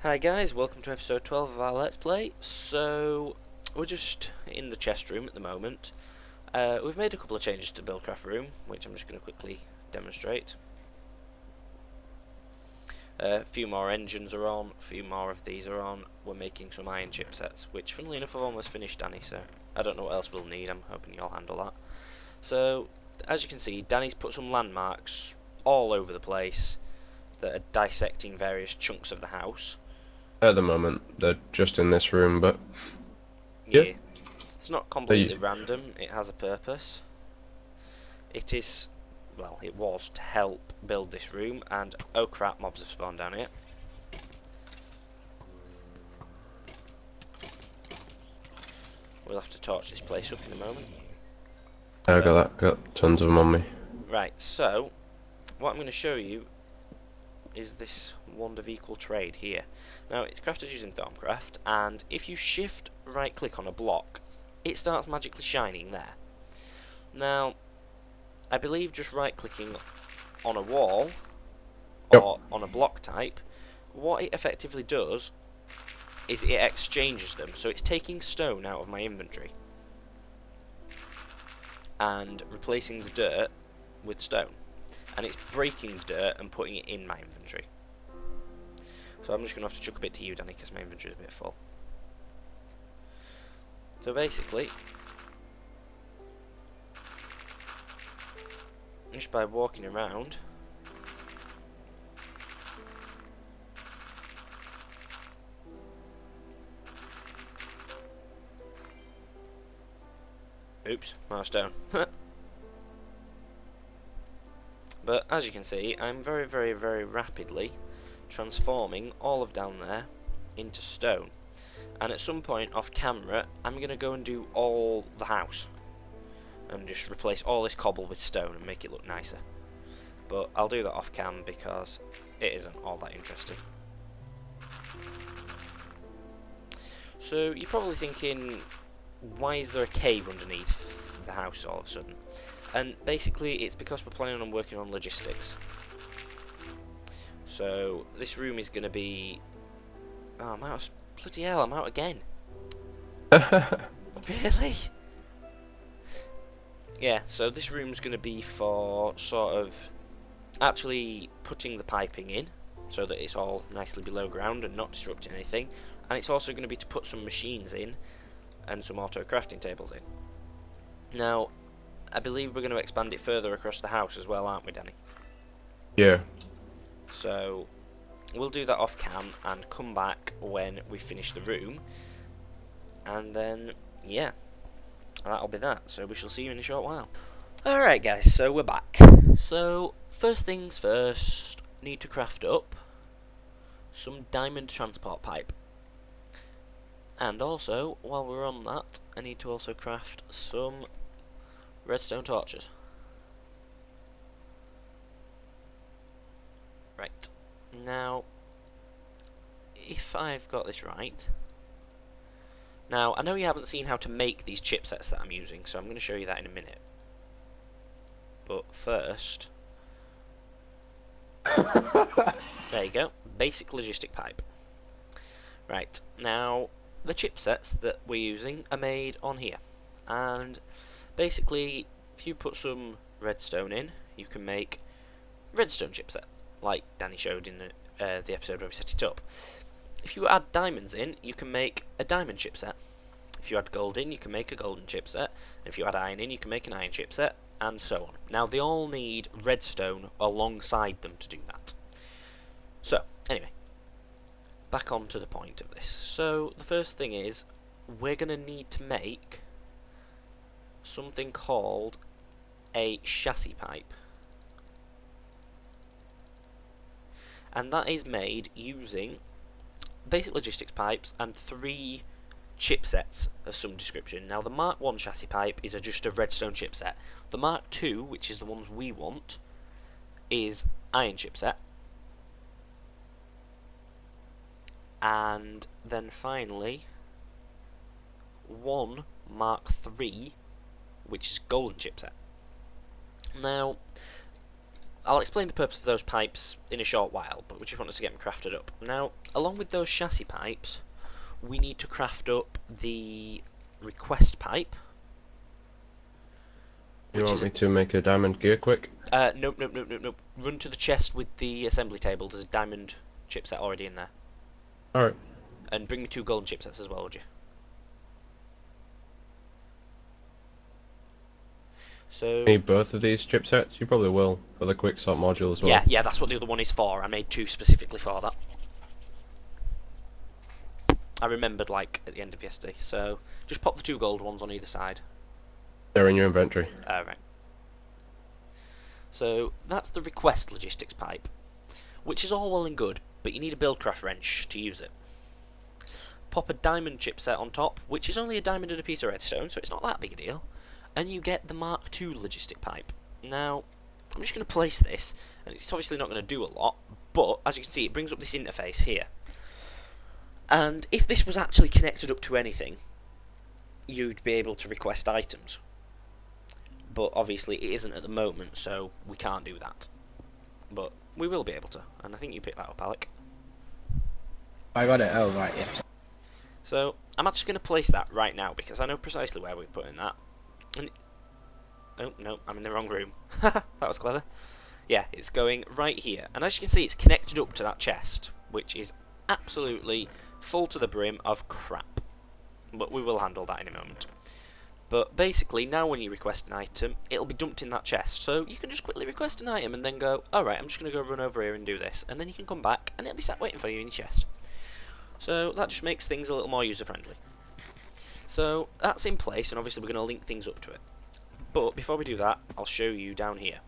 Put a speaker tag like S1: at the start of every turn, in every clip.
S1: Hi guys, welcome to episode 12 of our Let's Play. So, we're just in the chest room at the moment. We've made a couple of changes to the Buildcraft room, which I'm just going to quickly demonstrate. A few more engines are on, a few more of these are on. We're making some iron chipsets, which funnily enough I've almost finished, Danny, so I don't know what else we'll need. I'm hoping you'll handle that. So, as you can see, Danny's put some landmarks all over the place that are dissecting various chunks of the house.
S2: At the moment, they're just in this room, but yeah,
S1: Yeah. It's not completely
S2: they
S1: random, it has a purpose. It is, well, it was to help build this room, and oh crap, mobs have spawned down here. We'll have to torch this place up in a moment.
S2: I
S1: But,
S2: got that. Got tons of them on me.
S1: right, so, what I'm going to show you is this wand of equal trade here. Now, it's crafted using Thermcraft, and if you shift right click on a block, it starts magically shining there. Now, I believe just right clicking on a wall
S2: Yep.
S1: or on a block type, what it effectively does is it exchanges them. So it's taking stone out of my inventory and replacing the dirt with stone, and it's breaking the dirt and putting it in my inventory. So I'm just going to have to chuck a bit to you, Danny, because my inventory is a bit full. So basically, just by walking around, oops, no stone. But as you can see, I'm very rapidly transforming all of down there into stone. And at some point off camera, I'm going to go and do all the house and just replace all this cobble with stone and make it look nicer. But I'll do that off cam because it isn't all that interesting. So you're probably thinking, why is there a cave underneath the house all of a sudden? And basically it's because we're planning on working on logistics. So this room is going to be... oh, I'm out. Bloody hell, I'm out again. Really? Yeah, so this room's going to be for sort of actually putting the piping in so that it's all nicely below ground and not disrupting anything. And it's also going to be to put some machines in and some auto crafting tables in. Now, I believe we're going to expand it further across the house as well, aren't we, Danny?
S2: Yeah.
S1: So we'll do that off cam and come back when we finish the room, and then yeah, that'll be that. So we shall see you in a short while. Alright guys, so we're back. So first things first, need to craft up some diamond transport pipe. And also, while we're on that, I need to also craft some redstone torches. Right, now, if I've got this right... Now, I know you haven't seen how to make these chipsets that I'm using, so I'm going to show you that in a minute. But first... there you go, basic logistic pipe. Right, now, the chipsets that we're using are made on here. And basically, if you put some redstone in, you can make redstone chipset, like Danny showed in the episode where we set it up. If you add diamonds in, you can make a diamond chipset. If you add gold in, you can make a golden chipset. If you add iron in, you can make an iron chipset, and so on. Now, they all need redstone alongside them to do that. So, anyway, back on to the point of this. So, the first thing is, we're going to need to make something called a chassis pipe. And that is made using basic logistics pipes and 3 chipsets of some description. Now, the Mark 1 chassis pipe is just a redstone chipset. The Mark 2, which is the ones we want, is iron chipset. And then finally, one Mark 3, which is golden chipset. Now, I'll explain the purpose of those pipes in a short while, but we just want us to get them crafted up. Now, along with those chassis pipes, we need to craft up the request pipe.
S2: You want me to make a diamond gear quick?
S1: Nope. Run to the chest with the assembly table. There's a diamond chipset already in there.
S2: Alright.
S1: And bring me 2 golden chipsets as well, would you? So
S2: Need both of these chipsets? You probably will, for the quick sort module as well.
S1: yeah, that's what the other one is for. I made 2 specifically for that. I remembered, like, at the end of yesterday. So just pop the 2 gold ones on either side.
S2: They're in your inventory.
S1: Right. So that's the request logistics pipe, which is all well and good, but you need a buildcraft wrench to use it. Pop a diamond chipset on top, which is only a diamond and a piece of redstone, so it's not that big a deal, and you get the Mark II logistic pipe. Now, I'm just going to place this, and it's obviously not going to do a lot, but as you can see, it brings up this interface here. And if this was actually connected up to anything, you'd be able to request items. But obviously it isn't at the moment, so we can't do that. But we will be able to, and I think you picked that up, Alec.
S3: I got it. Oh, right, yeah.
S1: So I'm actually going to place that right now because I know precisely where we're putting that. And oh no, I'm in the wrong room. That was clever. Yeah, it's going right here, and as you can see, it's connected up to that chest, which is absolutely full to the brim of crap. But we will handle that in a moment. But basically, now when you request an item, it'll be dumped in that chest. So you can just quickly request an item and then go, alright, I'm just going to go run over here and do this. And then you can come back and it'll be sat waiting for you in your chest. So that just makes things a little more user-friendly. So that's in place, and obviously we're going to link things up to it. But before we do that, I'll show you down here.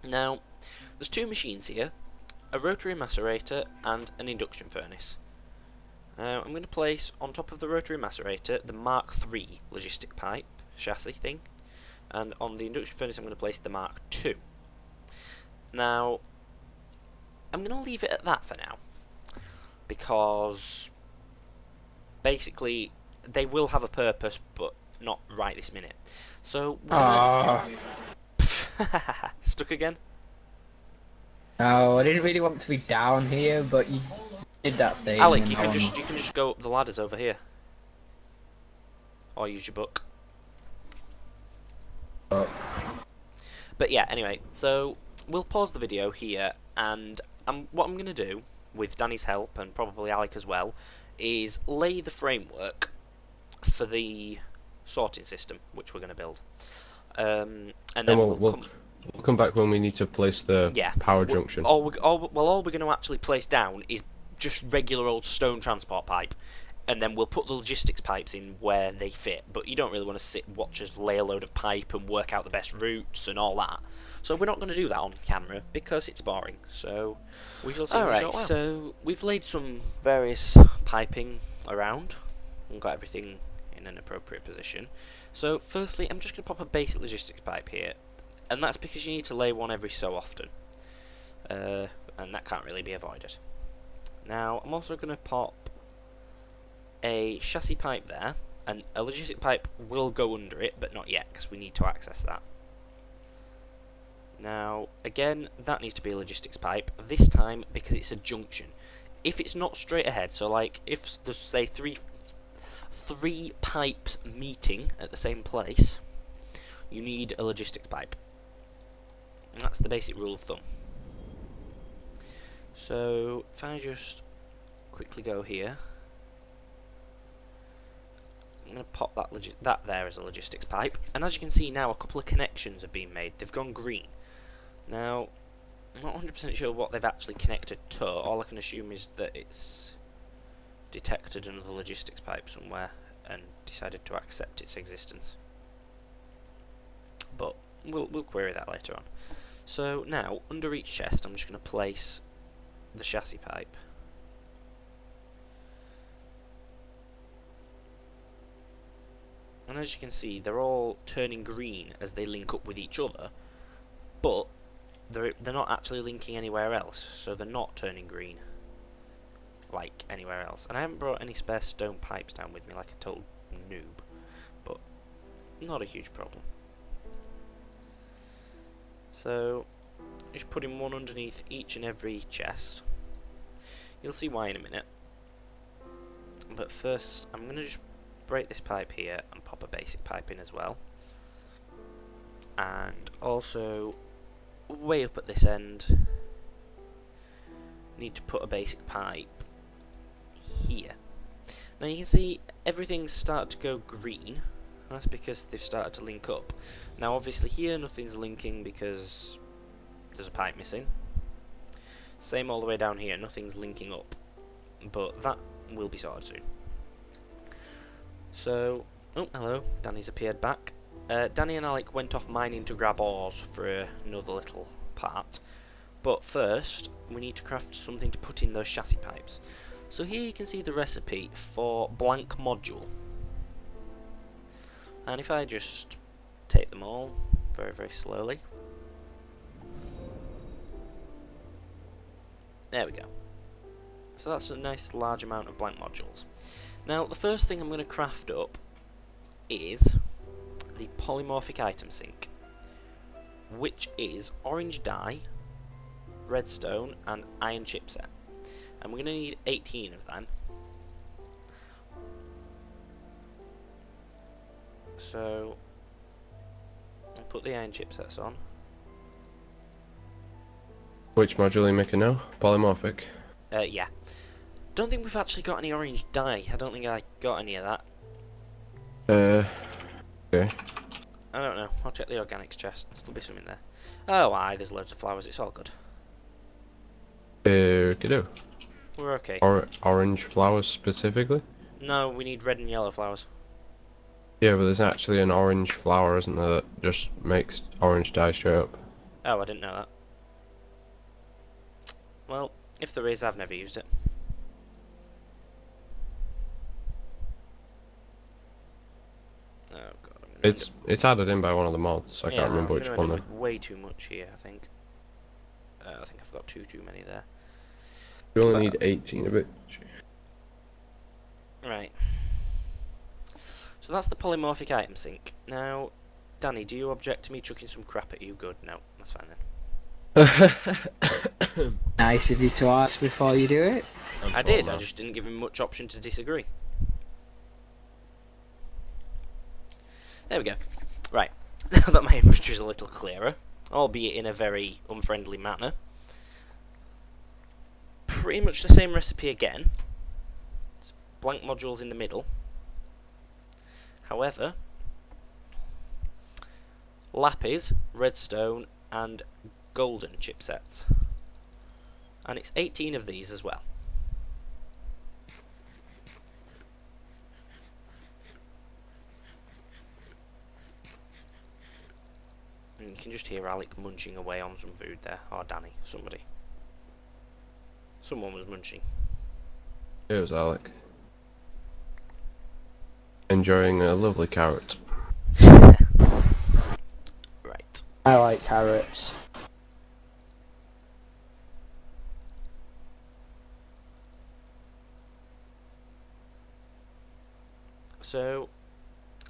S1: Now, there's 2 machines here, a rotary macerator and an induction furnace. I'm going to place on top of the rotary macerator the Mark III logistic pipe chassis thing, and on the induction furnace I'm going to place the Mark II. Now, I'm going to leave it at that for now, because basically they will have a purpose, but not right this minute. So, stuck again?
S3: No, I didn't really want to be down here, but you did that thing.
S1: Alec, you can just go up the ladders over here, or use your book. But yeah, anyway, so we'll pause the video here, and what I'm going to do, with Danny's help, and probably Alec as well, is lay the framework for the sorting system, which we're going to build. And then
S2: we'll come back when we need to place the power junction.
S1: All we're going to actually place down is just regular old stone transport pipe, and then we'll put the logistics pipes in where they fit. But you don't really want to sit and watch us lay a load of pipe and work out the best routes and all that. So we're not going to do that on camera because it's boring. So we shall see. Alright, so we've laid some various piping around and got everything in an appropriate position. So firstly, I'm just going to pop a basic logistics pipe here, and that's because you need to lay one every so often, and that can't really be avoided. Now, I'm also going to pop a chassis pipe there, and a logistic pipe will go under it, but not yet, because we need to access that. Now, again, that needs to be a logistics pipe, this time because it's a junction. If it's not straight ahead, so like, if there's, say, three pipes meeting at the same place, you need a logistics pipe. And that's the basic rule of thumb. So, if I just quickly go here, I'm going to pop that there as a logistics pipe, and as you can see now, a couple of connections have been made. They've gone green. Now, I'm not 100% sure what they've actually connected to. All I can assume is that it's detected another logistics pipe somewhere and decided to accept its existence. But we'll query that later on. So now, under each chest, I'm just going to place the chassis pipe. And as you can see, they're all turning green as they link up with each other, but they're not actually linking anywhere else, so they're not turning green like anywhere else. And I haven't brought any spare stone pipes down with me like a total noob, but not a huge problem. So just putting one underneath each and every chest. You'll see why in a minute. But first, I'm going to just break this pipe here and pop a basic pipe in as well. And also, way up at this end, need to put a basic pipe here. Now you can see everything's started to go green. That's because they've started to link up. Now obviously here nothing's linking because there's a pipe missing. Same all the way down here, nothing's linking up. But that will be sorted soon. So, oh hello, Danny's appeared back. Danny and Alec went off mining to grab ores for another little part. But first, we need to craft something to put in those chassis pipes. So here you can see the recipe for blank module. And if I just take them all very, very slowly. There we go. So that's a nice large amount of blank modules. Now the first thing I'm going to craft up is the polymorphic item sink, which is orange dye, redstone and iron chipset. And we're going to need 18 of them. So I'll put the iron chipsets on.
S2: Which module are you making now? Polymorphic?
S1: Yeah. Don't think we've actually got any orange dye. I don't think I got any of that.
S2: Okay.
S1: I don't know. I'll check the organics chest. There'll be some in there. Oh, aye, there's loads of flowers. It's all good.
S2: Okay.
S1: We're okay.
S2: Orange flowers specifically?
S1: No, we need red and yellow flowers.
S2: Yeah, but there's actually an orange flower, isn't there, that just makes orange dye straight up.
S1: Oh, I didn't know that. Well, if there is, I've never used it. Oh god.
S2: It's added in by one of the mods. I can't remember which one.
S1: With way too much here, I think. I think I've got too many there.
S2: You only need 18 of it.
S1: Right. So that's the polymorphic item sink. Now, Danny, do you object to me chucking some crap at you? Good. No, that's fine then.
S3: Nice of you to ask before you do it.
S1: I did. I just didn't give him much option to disagree. There we go. Right. Now that my inventory is a little clearer, albeit in a very unfriendly manner, pretty much the same recipe again. It's blank modules in the middle. However, lapis, redstone, and golden chipsets. And it's 18 of these as well. And you can just hear Alec munching away on some food there. Or Danny, somebody. Someone was munching.
S2: It was Alec. Enjoying a lovely carrot.
S1: Right.
S3: I like carrots.
S1: So,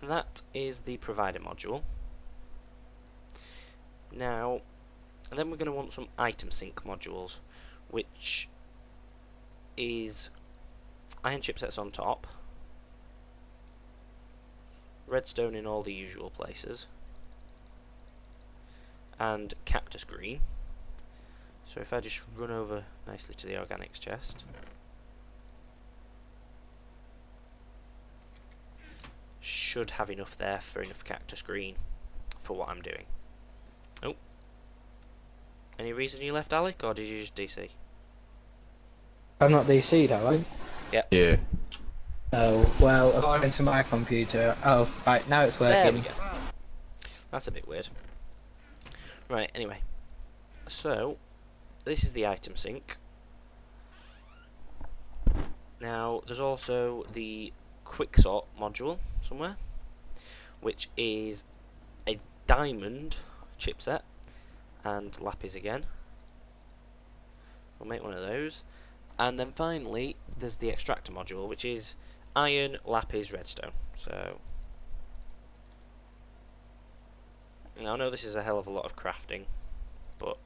S1: that is the provider module. Now, and then we're going to want some item sync modules, which is iron chipsets on top, redstone in all the usual places, and cactus green. So if I just run over nicely to the organics chest, should have enough there for enough cactus green for what I'm doing. Oh. Any reason you left, Alec, or did you just DC?
S3: I'm not DC'd, have I?
S1: Yep.
S2: Yeah.
S3: Oh, well, according to my computer. Oh, right, now it's working.
S1: There we go. That's a bit weird. Right, anyway. So, this is the item sync. Now, there's also the quicksort module somewhere, which is a diamond chipset and lapis again. We'll make one of those. And then finally, there's the extractor module, which is iron, lapis, redstone. So, now I know this is a hell of a lot of crafting, but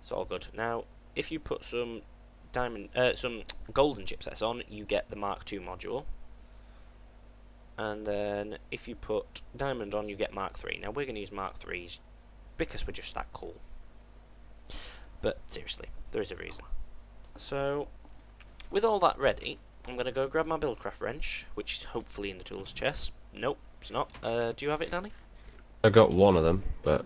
S1: It's all good. Now, if you put some some golden chipsets on, you get the Mark II module. And then if you put diamond on, you get Mark III. Now we're going to use Mark IIIs because we're just that cool. But seriously, there is a reason. So, with all that ready, I'm going to go grab my Buildcraft wrench, which is hopefully in the tools chest. Nope, it's not. Do you have it, Danny?
S2: I got one of them, but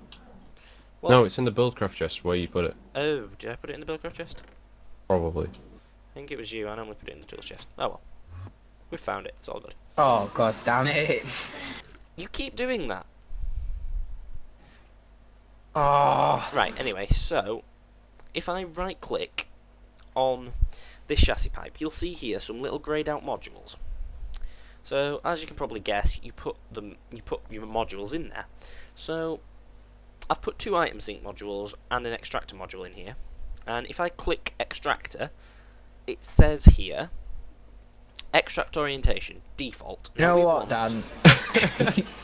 S1: Well,
S2: no, it's in the Buildcraft chest where you put it.
S1: oh, did I put it in the Buildcraft chest?
S2: Probably.
S1: I think it was you. I normally put it in the tools chest. Oh well. We found it. It's all good.
S3: Oh god damn it.
S1: You keep doing that.
S3: Oh.
S1: Right, anyway, so if I right click on this chassis pipe, you'll see here some little greyed out modules. So as you can probably guess, you put your modules in there. So I've put 2 item sync modules and an extractor module in here. And if I click extractor, it says here extract orientation default.
S3: You know what, Dan?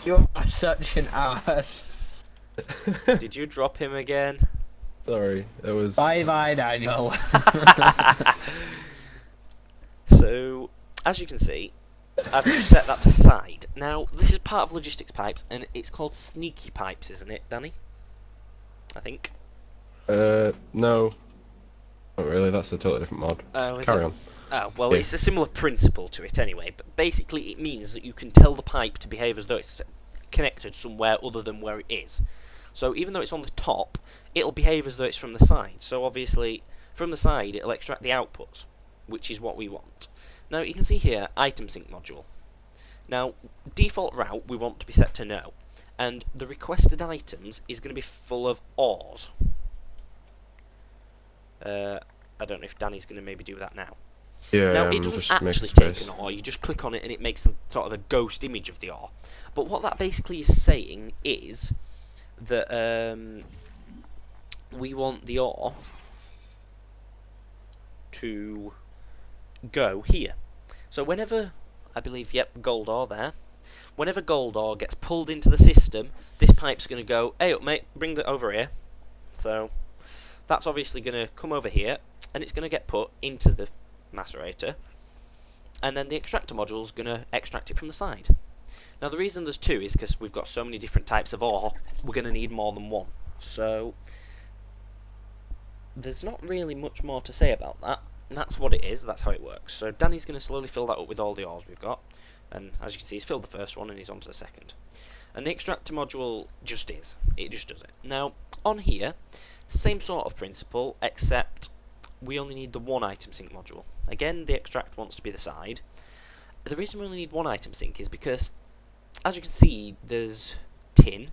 S3: You're such an ass.
S1: Did you drop him again?
S2: Sorry, it was.
S3: Bye bye, Daniel.
S1: So, as you can see, I've just set that to side. Now, this is part of logistics pipes, and it's called sneaky pipes, isn't it, Danny? I think.
S2: No. Not really, that's a totally different mod.
S1: Oh, is
S2: Carry
S1: it?
S2: on.
S1: Oh, well,
S2: Yeah.
S1: it's a similar principle to it anyway, but basically it means that you can tell the pipe to behave as though it's connected somewhere other than where it is. So even though it's on the top, it'll behave as though it's from the side. So obviously, from the side, it'll extract the outputs, which is what we want. Now, you can see here, item sync module. Now, default route we want to be set to no, and the requested items is going to be full of ores. I don't know if Danny's going to maybe do that now.
S2: Yeah,
S1: Now,
S2: I'm
S1: it doesn't
S2: just
S1: actually
S2: making
S1: take
S2: space.
S1: an ore, you just click on it and it makes sort of a ghost image of the ore. But what that basically is saying is that we want the ore to go here. So whenever, I believe, yep, gold ore there, whenever gold ore gets pulled into the system, this pipe's going to go, hey up mate, bring that over here. So that's obviously going to come over here, and it's going to get put into the macerator, and then the extractor module is going to extract it from the side. Now the reason there's 2 is because we've got so many different types of ore, we're going to need more than one. So there's not really much more to say about that. That's what it is, that's how it works. So Danny's going to slowly fill that up with all the ores we've got, and as you can see he's filled the first one and he's on to the second. And the extractor module just is, it just does it. Now on here, same sort of principle, except we only need the 1 item sync module. Again, the extract wants to be the side. The reason we only need 1 item sync is because, as you can see, there's tin,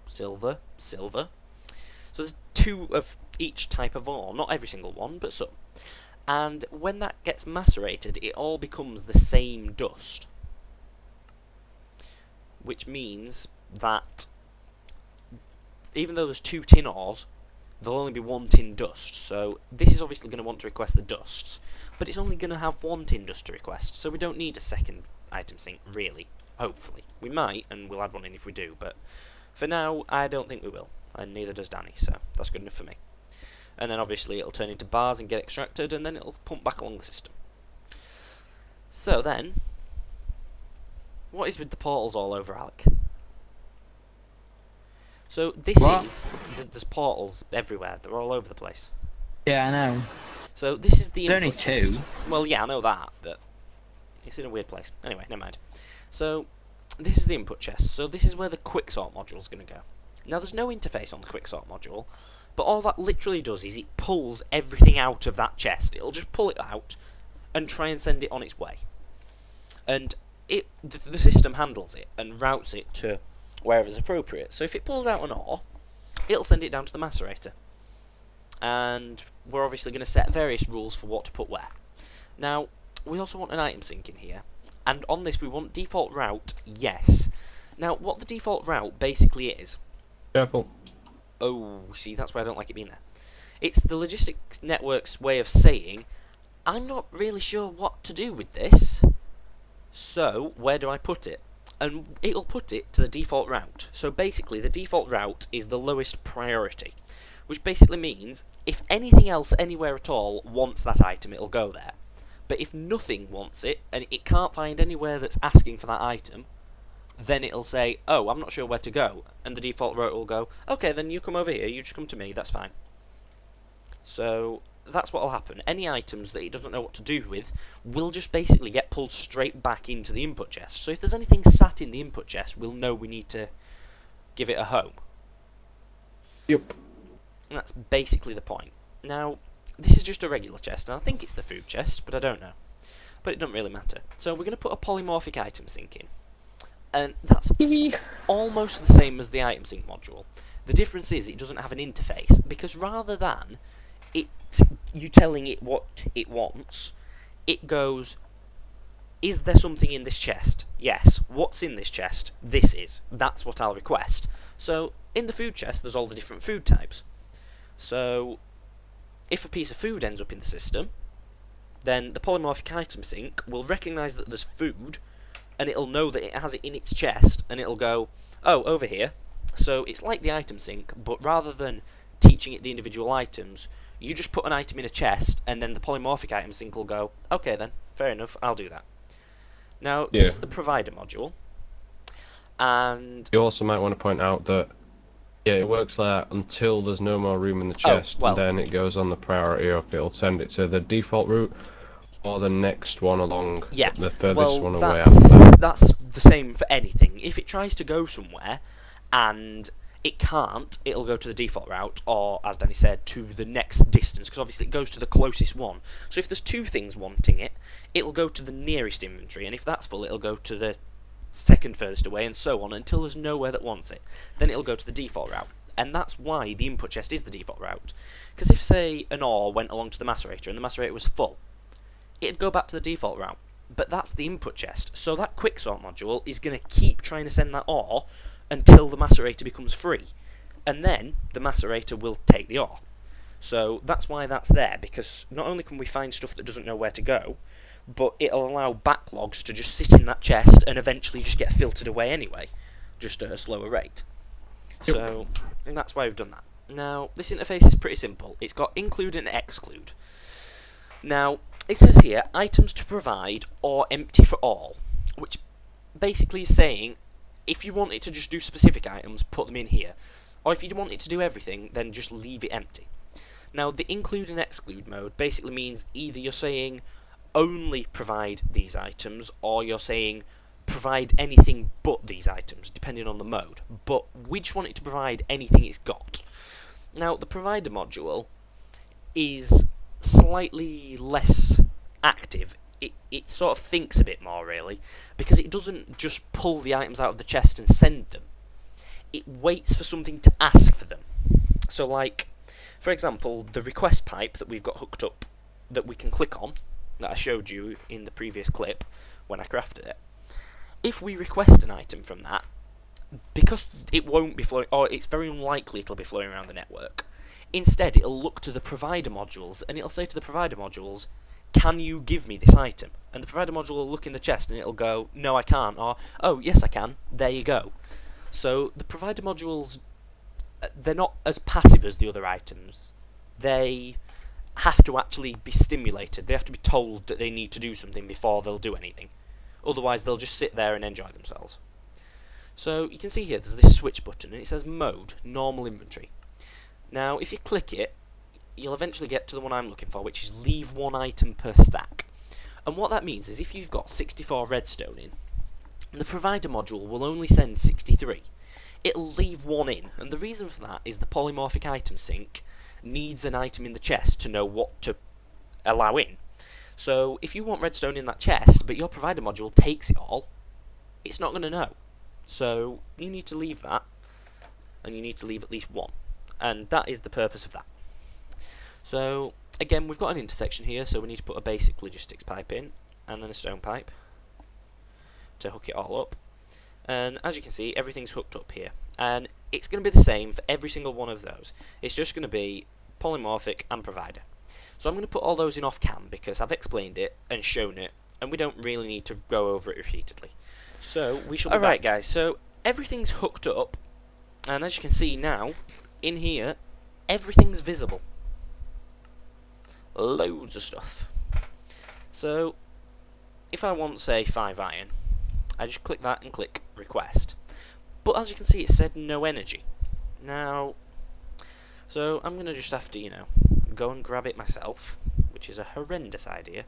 S1: silver. So there's 2 of each type of ore, not every single one, but some. And when that gets macerated, it all becomes the same dust. Which means that even though there's 2 tin ores, there'll only be 1 tin dust. So this is obviously going to want to request the dusts, but it's only going to have 1 tin dust to request, so we don't need a second item sync, really. Hopefully. We might, and we'll add one in if we do, but for now, I don't think we will, and neither does Danny, so that's good enough for me. And then obviously it'll turn into bars and get extracted, and then it'll pump back along the system. So then, what is with the portals all over, Alec? So this
S3: What?
S1: is, there's portals everywhere, they're all over the place.
S3: Yeah, I know.
S1: So this is the
S3: There's only
S1: input chest.
S3: 2.
S1: Well, yeah, I know that, but it's in a weird place. Anyway, never mind. So this is the input chest. So this is where the quicksort module is going to go. Now there's no interface on the quicksort module, but all that literally does is it pulls everything out of that chest. It'll just pull it out and try and send it on its way. And the system handles it and routes it to wherever is appropriate. So if it pulls out an ore, it'll send it down to the macerator. And we're obviously going to set various rules for what to put where. Now, we also want an item sync in here, and on this we want default route, yes. Now, what the default route basically is...
S2: Careful.
S1: Oh, see, that's why I don't like it being there. It's the logistics network's way of saying, I'm not really sure what to do with this, so where do I put it? And it'll put it to the default route. So basically, the default route is the lowest priority, which basically means if anything else anywhere at all wants that item, it'll go there. But if nothing wants it, and it can't find anywhere that's asking for that item, then it'll say, oh, I'm not sure where to go, and the default route will go, okay, then you come over here, you just come to me, that's fine. So that's what will happen. Any items that it doesn't know what to do with will just basically get pulled straight back into the input chest. So if there's anything sat in the input chest, we'll know we need to give it a home.
S2: Yep.
S1: And that's basically the point. Now, this is just a regular chest, and I think it's the food chest, but I don't know. But it doesn't really matter. So we're going to put a polymorphic item sync in. And that's almost the same as the item sync module. The difference is it doesn't have an interface, because rather than you telling it what it wants, it goes, is there something in this chest? Yes. What's in this chest? This is. That's what I'll request. So, in the food chest, there's all the different food types. So, if a piece of food ends up in the system, then the polymorphic item sync will recognise that there's food, and it'll know that it has it in its chest, and it'll go, oh, over here. So, it's like the item sync, but rather than teaching it the individual items, you just put an item in a chest, and then the polymorphic item sync will go, okay then, fair enough, I'll do that. Now, this is the provider module, and
S2: You also might want to point out that, yeah, it works like that until there's no more room in the chest,
S1: well.
S2: and then it goes on the priority of it'll send it to the default route, or the next one along,
S1: yeah,
S2: the furthest one away
S1: that's,
S2: after.
S1: that's the same for anything. If it tries to go somewhere, and it can't, it'll go to the default route, or, as Danny said, to the next distance, because obviously it goes to the closest one. So if there's two things wanting it, it'll go to the nearest inventory, and if that's full, it'll go to the second furthest away, and so on, until there's nowhere that wants it. Then it'll go to the default route. And that's why the input chest is the default route. Because if, say, an ore went along to the macerator, and the macerator was full, it'd go back to the default route. But that's the input chest, so that quicksort module is going to keep trying to send that ore until the macerator becomes free, and then the macerator will take the ore. So that's why that's there, because not only can we find stuff that doesn't know where to go, but it'll allow backlogs to just sit in that chest and eventually just get filtered away anyway, just at a slower rate.
S2: Yep.
S1: So and that's why we've done that. Now, this interface is pretty simple. It's got include and exclude. Now, it says here, items to provide or empty for all, which basically is saying, if you want it to just do specific items, put them in here. Or if you want it to do everything, then just leave it empty. Now, the include and exclude mode basically means either you're saying only provide these items, or you're saying provide anything but these items, depending on the mode. But we just want it to provide anything it's got. Now, the provider module is slightly less active. It sort of thinks a bit more, really, because it doesn't just pull the items out of the chest and send them. It waits for something to ask for them. So, like, for example, the request pipe that we've got hooked up that we can click on, that I showed you in the previous clip when I crafted it. If we request an item from that, because it won't be flowing, or it's very unlikely it'll be flowing around the network, instead it'll look to the provider modules, and it'll say to the provider modules, can you give me this item? And the provider module will look in the chest and it'll go, no I can't, or, oh yes I can, there you go. So the provider modules, they're not as passive as the other items. They have to actually be stimulated. They have to be told that they need to do something before they'll do anything. Otherwise they'll just sit there and enjoy themselves. So you can see here there's this switch button and it says mode, normal inventory. Now if you click it, you'll eventually get to the one I'm looking for, which is leave one item per stack. And what that means is if you've got 64 redstone in, the provider module will only send 63. It'll leave one in, and the reason for that is the polymorphic item sync needs an item in the chest to know what to allow in. So if you want redstone in that chest, but your provider module takes it all, it's not going to know. So you need to leave that, and you need to leave at least one. And that is the purpose of that. So, again, we've got an intersection here, so we need to put a basic logistics pipe in, and then a stone pipe to hook it all up. And as you can see, everything's hooked up here. And it's going to be the same for every single one of those. It's just going to be polymorphic and provider. So I'm going to put all those in off cam, because I've explained it and shown it, and we don't really need to go over it repeatedly. So, we shall be back. Alright guys, so everything's hooked up, and as you can see now, in here, everything's visible. Loads of stuff. So, if I want, say, 5 iron, I just click that and click request. But as you can see, it said no energy. Now, so I'm going to just have to, you know, go and grab it myself, which is a horrendous idea.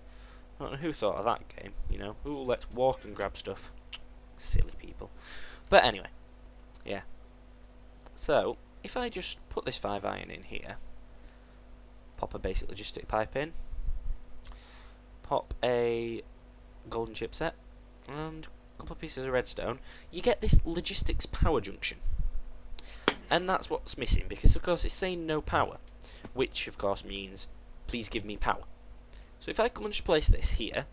S1: I don't know who thought of that game, you know. Ooh, let's walk and grab stuff. Silly people. But anyway, yeah. So, if I just put this 5 iron in here, pop a basic logistic pipe in, pop a golden chipset, and a couple of pieces of redstone, you get this logistics power junction. And that's what's missing, because of course it's saying no power, which of course means please give me power. So if I come and just place this here,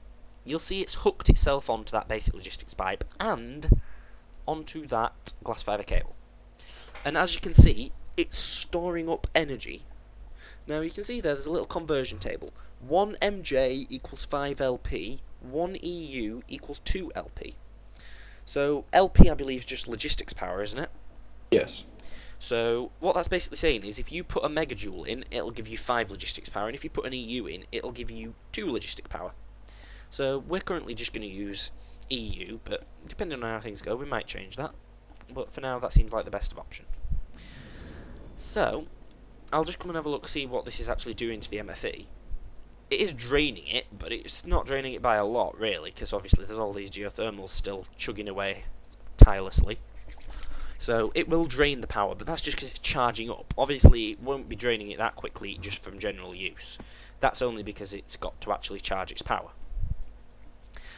S1: you'll see it's hooked itself onto that basic logistics pipe and onto that glass fibre cable. And as you can see, it's storing up energy. Now you can see there's a little conversion table. 1 MJ equals 5 LP, 1 EU equals 2 LP. So LP I believe is just logistics power, isn't it?
S2: Yes.
S1: So what that's basically saying is if you put a megajoule in, it'll give you 5 logistics power, and if you put an EU in, it'll give you 2 logistic power. So we're currently just going to use EU, but depending on how things go, we might change that. But for now, that seems like the best of option. So, I'll just come and have a look, see what this is actually doing to the MFE. It is draining it, but it's not draining it by a lot, really, because obviously there's all these geothermals still chugging away tirelessly. So it will drain the power, but that's just because it's charging up. Obviously, it won't be draining it that quickly just from general use. That's only because it's got to actually charge its power.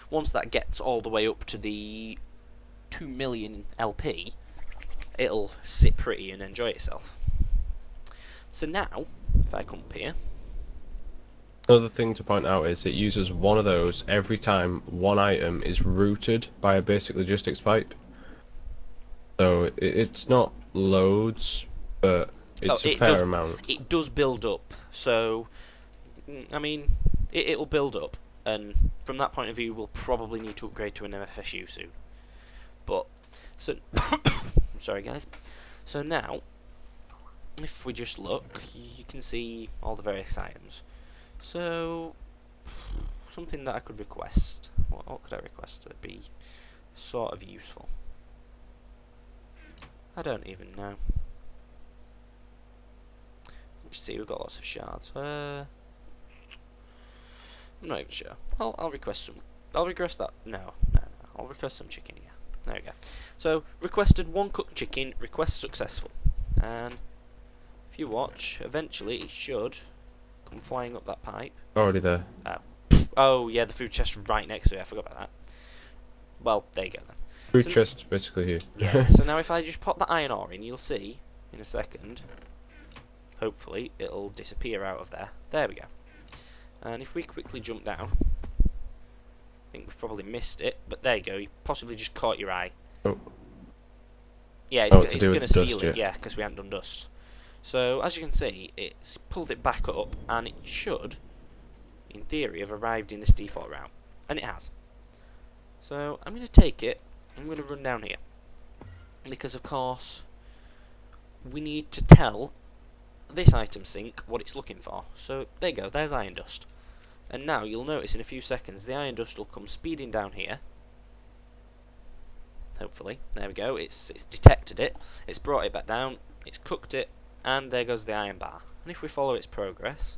S1: Once that gets all the way up to the 2 million LP, it'll sit pretty and enjoy itself. So now, if I come up here...
S2: Another thing to point out is it uses one of those every time one item is routed by a basic logistics pipe. So it's not loads, but it's a fair amount.
S1: It does build up, so I mean, it'll build up, and from that point of view, we'll probably need to upgrade to an MFSU soon. But so, sorry guys. So now, if we just look, you can see all the various items. So something that I could request. What could I request to be sort of useful? I don't even know. Let's see, we've got lots of shards. I'm not even sure. I'll request some. I'll request that. No. I'll request some chicken here. There we go. So, requested 1 cooked chicken, request successful. And if you watch, eventually it should come flying up that pipe.
S2: Already there.
S1: Oh, yeah, the food chest right next to it. I forgot about that. Well, there you go then.
S2: Food chest basically here.
S1: Yeah, so now if I just pop the iron ore in, you'll see, in a second, hopefully, it'll disappear out of there. There we go. And if we quickly jump down, I think we've probably missed it, but there you go, you possibly just caught your eye.
S2: Oh.
S1: Yeah,
S2: Oh,
S1: it's going to steal it,
S2: yeah.
S1: yeah, because we haven't done dust. So, as you can see, it's pulled it back up, and it should, in theory, have arrived in this default route. And it has. So, I'm going to take it, I'm going to run down here. Because, of course, we need to tell this item sink what it's looking for. So, there you go, there's iron dust. And now, you'll notice in a few seconds, the iron dust will come speeding down here. Hopefully. There we go, it's detected it, it's brought it back down, it's cooked it, and there goes the iron bar. And if we follow its progress,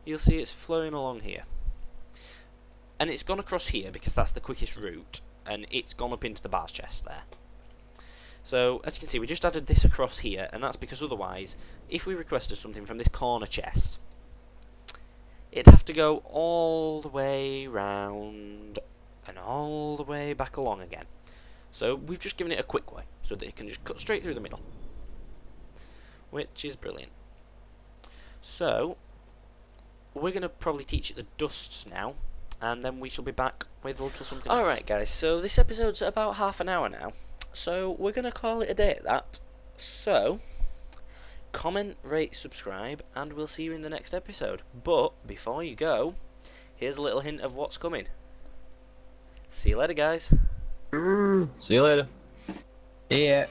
S1: you'll see it's flowing along here. And it's gone across here because that's the quickest route, and it's gone up into the bars chest there. So, as you can see, we just added this across here, and that's because otherwise, if we requested something from this corner chest, it'd have to go all the way round and all the way back along again. So, we've just given it a quick way, so that it can just cut straight through the middle. Which is brilliant. So, we're going to probably teach it the dusts now, and then we shall be back with a little something else. Alright guys, so this episode's about half an hour now, so we're going to call it a day at that. So, comment, rate, subscribe, and we'll see you in the next episode. But, before you go, here's a little hint of what's coming. See you later guys.
S2: See you later.
S3: Yeah.